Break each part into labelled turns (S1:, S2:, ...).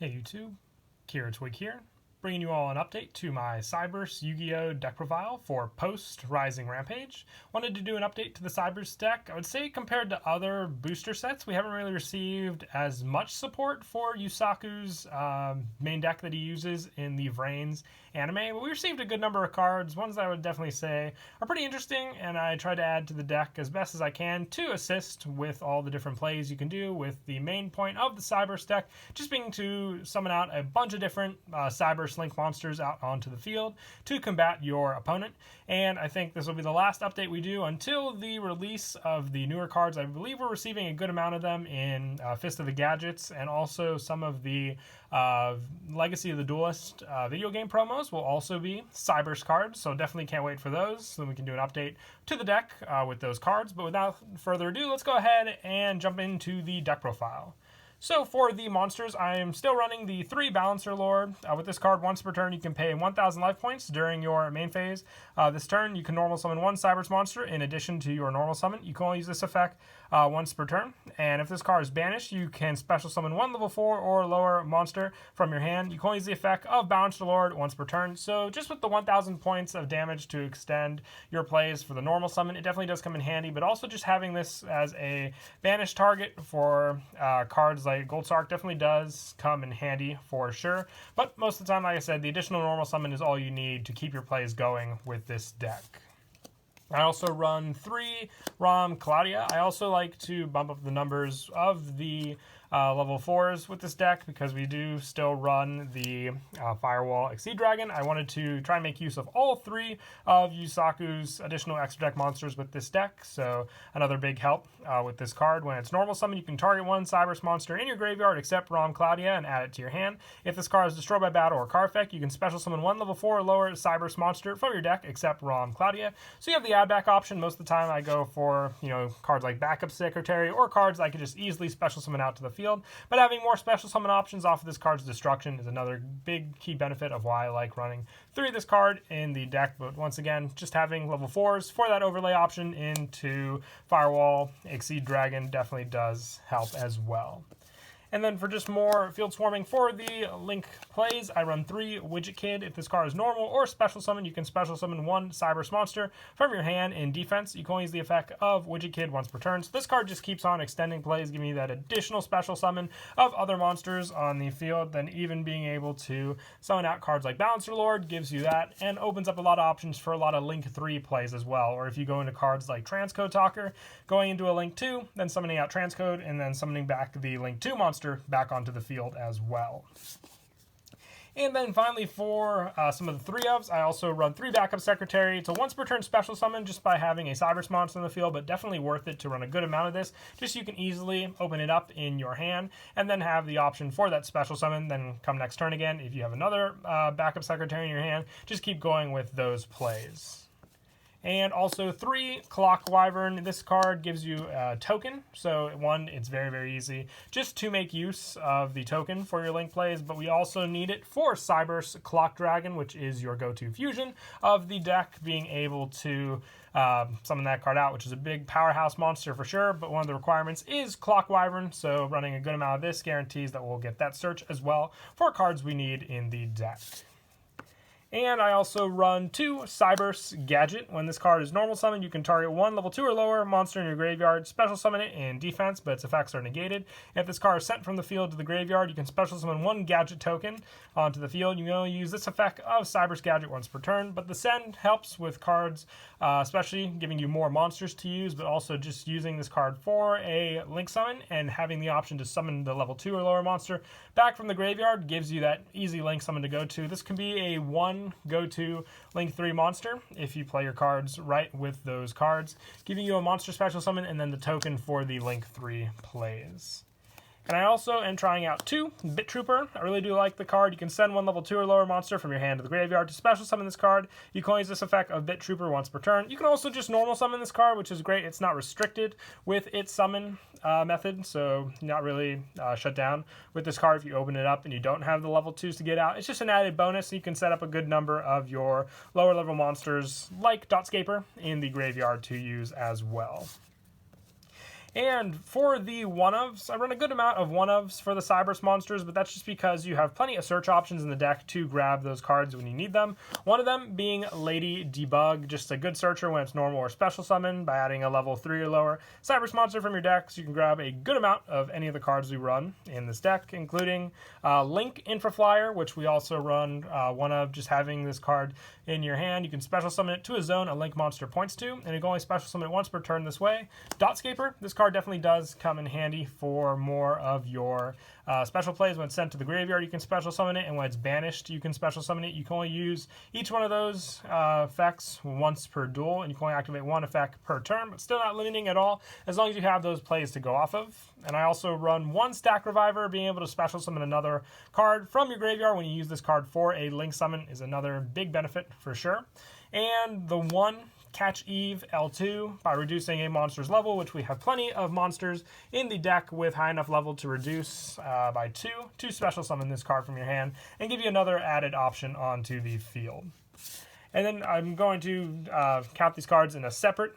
S1: Hey YouTube, Kira Twig here, bringing you all an update to my Cyberse Yugioh deck profile for post-Rising Rampage. Wanted to do an update to the Cyberse deck. I would say compared to other booster sets, we haven't really received as much support for Yusaku's main deck that he uses in the Vrains anime, but we received a good number of cards, ones that I would definitely say are pretty interesting, and I try to add to the deck as best as I can to assist with all the different plays you can do, with the main point of the Cyberse deck just being to summon out a bunch of different Cyberse Link monsters out onto the field to combat your opponent. And I think this will be the last update we do until the release of the newer cards. I believe we're receiving a good amount of them in Fist of the Gadgets, and also some of the Legacy of the Duelist video game promos will also be Cyberse cards, so definitely can't wait for those, so we can do an update to the deck with those cards. But without further ado, let's go ahead and jump into the deck profile. So for the monsters, I am still running the 3 Balancer Lord. With this card, once per turn, you can pay 1,000 life points during your main phase. This turn, you can normal summon 1 Cyberse monster in addition to your normal summon. You can only use this effect once per turn. And if this card is banished, you can special summon 1 level 4 or lower monster from your hand. You can only use the effect of Balancer Lord once per turn. So just with the 1,000 points of damage to extend your plays for the normal summon, it definitely does come in handy. But also just having this as a banished target for cards like Gold Sark definitely does come in handy for sure. But most of the time, like I said, the additional normal summon is all you need to keep your plays going with this deck. I also run 3 Rom Claudia. I also like to bump up the numbers of the level 4s with this deck because we do still run the Firewall Exceed Dragon. I wanted to try and make use of all 3 of Yusaku's additional extra deck monsters with this deck, so another big help with this card. When it's normal summon, you can target 1 Cyberse monster in your graveyard except Rom Claudia and add it to your hand. If this card is destroyed by battle or card effect, you can special summon 1 level 4 or lower Cyberse monster from your deck except Rom Claudia. So you have the add back option. Most of the time I go for, cards like Backup Secretary or cards I could just easily special summon out to the field. But having more special summon options off of this card's destruction is another big key benefit of why I like running 3 of this card in the deck. But once again, just having level 4s for that overlay option into Firewall Exceed Dragon definitely does help as well. And then for just more field swarming for the Link plays, I run 3 Widget Kid. If this card is normal or special summon, you can special summon 1 Cyberse monster from your hand in defense. You can only use the effect of Widget Kid once per turn. So this card just keeps on extending plays, giving you that additional special summon of other monsters on the field. Then even being able to summon out cards like Balancer Lord gives you that, and opens up a lot of options for a lot of Link 3 plays as well. Or if you go into cards like Transcode Talker, going into a Link 2, then summoning out Transcode, and then summoning back the Link 2 monster back onto the field as well. And then finally for some of the 3-ofs, I also run 3 Backup Secretary. It's a once per turn special summon just by having a Cyberse monster in the field, but definitely worth it to run a good amount of this, just so you can easily open it up in your hand and then have the option for that special summon. Then come next turn again, if you have another Backup Secretary in your hand, just keep going with those plays. And also 3 Clock Wyvern. This card gives you a token. So 1, it's very, very easy just to make use of the token for your Link plays, but we also need it for Cyberse Clock Dragon, which is your go-to fusion of the deck, being able to summon that card out, which is a big powerhouse monster for sure, but one of the requirements is Clock Wyvern, so running a good amount of this guarantees that we'll get that search as well for cards we need in the deck. And I also run 2 Cyberse Gadget. When this card is normal summon, you can target 1 level 2 or lower monster in your graveyard, special summon it in defense, but its effects are negated. If this card is sent from the field to the graveyard, you can special summon 1 Gadget token onto the field. You can only use this effect of Cyberse Gadget once per turn, but the send helps with cards, especially giving you more monsters to use, but also just using this card for a Link summon and having the option to summon the level 2 or lower monster back from the graveyard gives you that easy Link summon to go to. This can be a 1 go-to Link 3 monster if you play your cards right with those cards, giving you a monster special summon and then the token for the Link 3 plays. And I also am trying out 2 Bit Trooper. I really do like the card. You can send 1 level 2 or lower monster from your hand to the graveyard to special summon this card. You can only use this effect of Bit Trooper once per turn. You can also just normal summon this card, which is great. It's not restricted with its summon method, so not really shut down with this card if you open it up and you don't have the level 2s to get out. It's just an added bonus, so you can set up a good number of your lower level monsters like Dotscaper in the graveyard to use as well. And for the one-ofs, I run a good amount of one-ofs for the Cyberse monsters, but that's just because you have plenty of search options in the deck to grab those cards when you need them. One of them being Lady Debug, just a good searcher when it's normal or special summon by adding a level 3 or lower Cyberse monster from your deck, so you can grab a good amount of any of the cards we run in this deck, including Link Infraflyer, which we also run one of, just having this card in your hand. You can special summon it to a zone a Link monster points to, and you can only special summon it once per turn this way. Dotscaper, this card definitely does come in handy for more of your special plays. When it's sent to the graveyard, you can special summon it, and when it's banished, you can special summon it. You can only use each one of those effects once per duel, and you can only activate one effect per turn, but still not limiting at all, as long as you have those plays to go off of. And I also run one Stack Reviver. Being able to special summon another card from your graveyard when you use this card for a Link summon is another big benefit for sure. And the one Catch Eve L2 by reducing a monster's level, which we have plenty of monsters in the deck with high enough level to reduce by 2 to special summon this card from your hand and give you another added option onto the field. And then I'm going to count these cards in a separate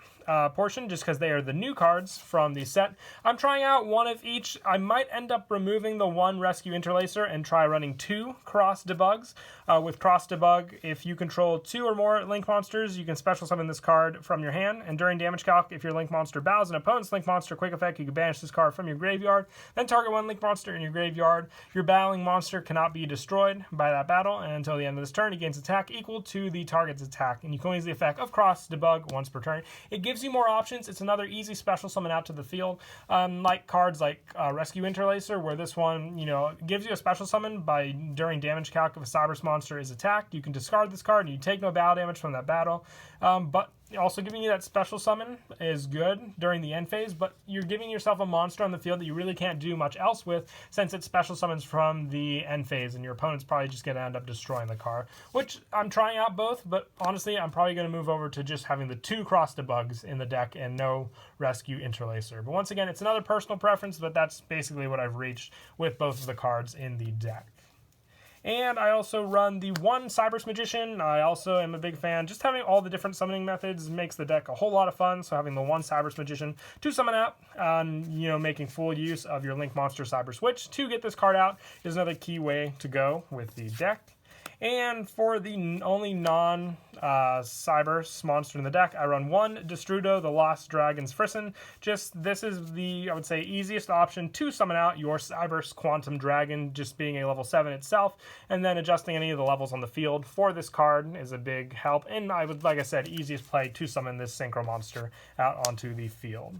S1: portion just because they are the new cards from the set. I'm trying out one of each. I might end up removing the one Rescue Interlacer and try running 2 Cross Debugs. With Cross Debug, if you control 2 or more Link monsters, you can special summon this card from your hand. And during damage calc, if your Link monster battles an opponent's Link monster quick effect, you can banish this card from your graveyard. Then target one Link monster in your graveyard. Your battling monster cannot be destroyed by that battle, and until the end of this turn, he gains attack equal to the target's attack. And you can only use the effect of Cross Debug once per turn. It gives you more options. It's another easy special summon out to the field, like cards like Rescue Interlacer, where this one, gives you a special summon by during damage calc if a Cyberse monster is attacked. You can discard this card and you take no battle damage from that battle, but also giving you that special summon is good during the end phase, but you're giving yourself a monster on the field that you really can't do much else with since it special summons from the end phase, and your opponent's probably just going to end up destroying the card, which I'm trying out both, but honestly, I'm probably going to move over to just having the 2 Cross Debugs in the deck and no Rescue Interlacer. But once again, it's another personal preference, but that's basically what I've reached with both of the cards in the deck. And I also run the one Cyberse Magician. I also am a big fan. Just having all the different summoning methods makes the deck a whole lot of fun. So having the one Cyberse Magician to summon out, making full use of your Link Monster Cyberse Witch to get this card out is another key way to go with the deck. And for the only non-Cyberse monster in the deck, I run one Destrudo, the Lost Dragon's Frisson. This is the, I would say, easiest option to summon out your Cyberse Quantum Dragon, just being a level 7 itself, and then adjusting any of the levels on the field for this card is a big help. And I would, like I said, easiest play to summon this Synchro monster out onto the field.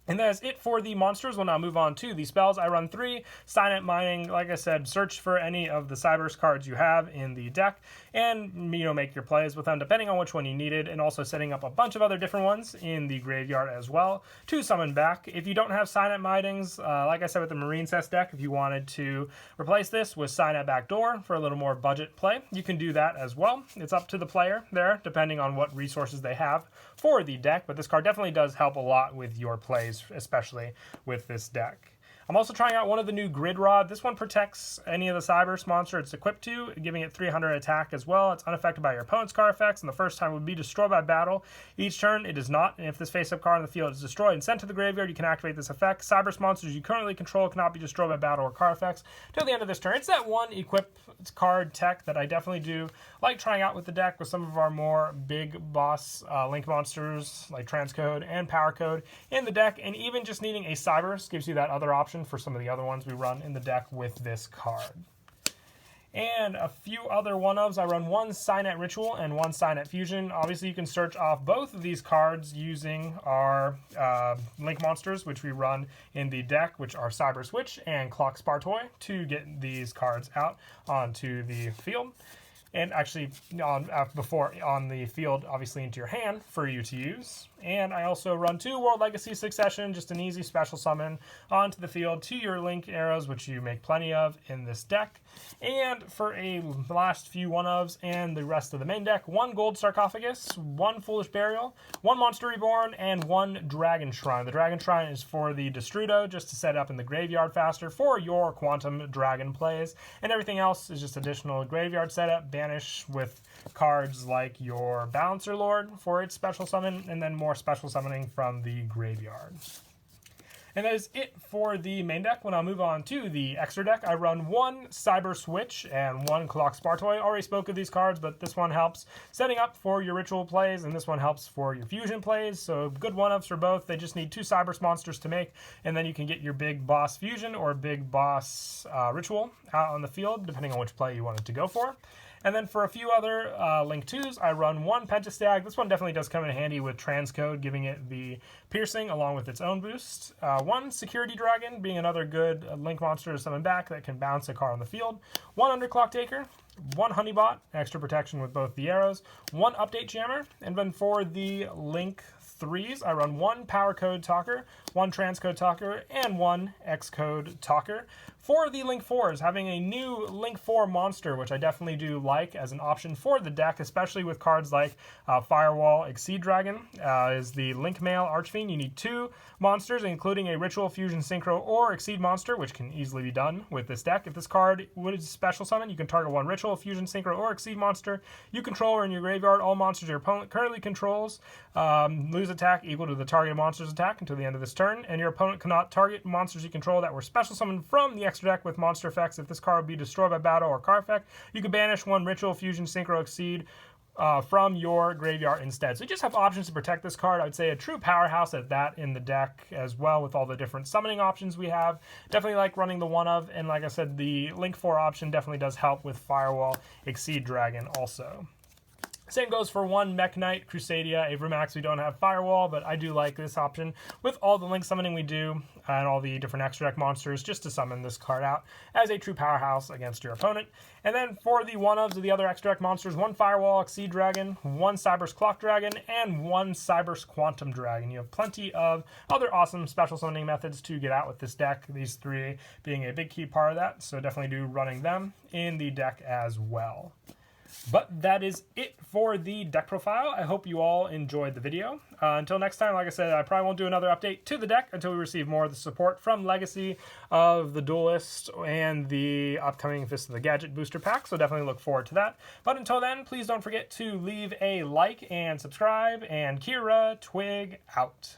S1: And that is it for the monsters. We'll now move on to the spells. I run 3 Signet Mining. Like I said, search for any of the Cyberse cards you have in the deck and, make your plays with them depending on which one you needed, and also setting up a bunch of other different ones in the graveyard as well to summon back. If you don't have Signet Minings, like I said with the Marine Cess deck, if you wanted to replace this with Signet Backdoor for a little more budget play, you can do that as well. It's up to the player there, depending on what resources they have for the deck, but this card definitely does help a lot with your plays, especially with this deck. I'm also trying out one of the new Grid Rod. This one protects any of the Cyberse monster it's equipped to, giving it 300 attack as well. It's unaffected by your opponent's card effects, and the first time it would be destroyed by battle. Each turn, it is not, and if this face-up card on the field is destroyed and sent to the graveyard, you can activate this effect. Cyberse monsters you currently control cannot be destroyed by battle or card effects till the end of this turn. It's that one equip card tech that I definitely do like trying out with the deck with some of our more big boss Link monsters like Transcode and Power Code in the deck, and even just needing a Cyberse gives you that other option for some of the other ones we run in the deck with this card. And a few other one-ofs. I run one Signet Ritual and one Signet Fusion. Obviously, you can search off both of these cards using our Link monsters, which we run in the deck, which are Cyberse Witch and Clock Spartoy, to get these cards out onto the field. And actually, before on the field, obviously into your hand for you to use. And I also run 2 World Legacy Succession, just an easy special summon onto the field to your Link arrows, which you make plenty of in this deck. And for a last few one-ofs and the rest of the main deck, 1 Gold Sarcophagus, 1 Foolish Burial, 1 Monster Reborn, and 1 Dragon Shrine. The Dragon Shrine is for the Destrudo, just to set up in the graveyard faster for your Quantum Dragon plays. And everything else is just additional graveyard setup, banish with cards like your Balancer Lord for its special summon, and then more special summoning from the graveyard. And that is it for the main deck. When I move on to the extra deck, I run one Cyberse Witch and one Clock Spartoy. Already spoke of these cards, but this one helps setting up for your ritual plays, and this one helps for your fusion plays. So good one-ups for both. They just need 2 Cyberse monsters to make, and then you can get your big boss fusion or big boss ritual out on the field, depending on which play you want it to go for. And then for a few other Link 2s, I run one Pentastag. This one definitely does come in handy with Transcode, giving it the piercing along with its own boost. One Security Dragon, being another good Link monster to summon back that can bounce a card on the field. One Underclock Taker, one Honeybot, extra protection with both the arrows, one Update Jammer, and then for the Link 3s, I run one Power Code Talker, one Transcode Talker, and one Xcode Talker. For the Link 4s, having a new Link 4 monster, which I definitely do like as an option for the deck, especially with cards like Firewall, Exceed Dragon, is the Link Mail Archfiend. You need 2 monsters, including a Ritual, Fusion, Synchro, or Exceed monster, which can easily be done with this deck. If this card would special summon, you can target one Ritual, Fusion, Synchro, or Exceed monster you control, or in your graveyard, all monsters your opponent currently controls lose attack equal to the target monster's attack until the end of this turn, and your opponent cannot target monsters you control that were special summoned from the extra deck with monster effects. If this card would be destroyed by battle or card effect, you can banish one Ritual, Fusion, Synchro, Exceed from your graveyard instead. So you just have options to protect this card. I would say a true powerhouse at that in the deck as well, with all the different summoning options we have. Definitely like running the one of, and like I said, the Link 4 option definitely does help with Firewall, Exceed Dragon also. Same goes for one Mech Knight, Crusadia, Avramax. We don't have Firewall, but I do like this option with all the Link summoning we do and all the different extra deck monsters, just to summon this card out as a true powerhouse against your opponent. And then for the one-ofs of the other extra deck monsters, one Firewall, Exceed Dragon, one Cyberse Clock Dragon, and one Cyberse Quantum Dragon. You have plenty of other awesome special summoning methods to get out with this deck, these 3 being a big key part of that, so definitely do running them in the deck as well. But that is it for the deck profile. I hope you all enjoyed the video. Until next time, like I said, I probably won't do another update to the deck until we receive more of the support from Legacy of the Duelist and the upcoming Fist of the Gadget booster pack, so definitely look forward to that. But until then, please don't forget to leave a like and subscribe, and Kira Twig out.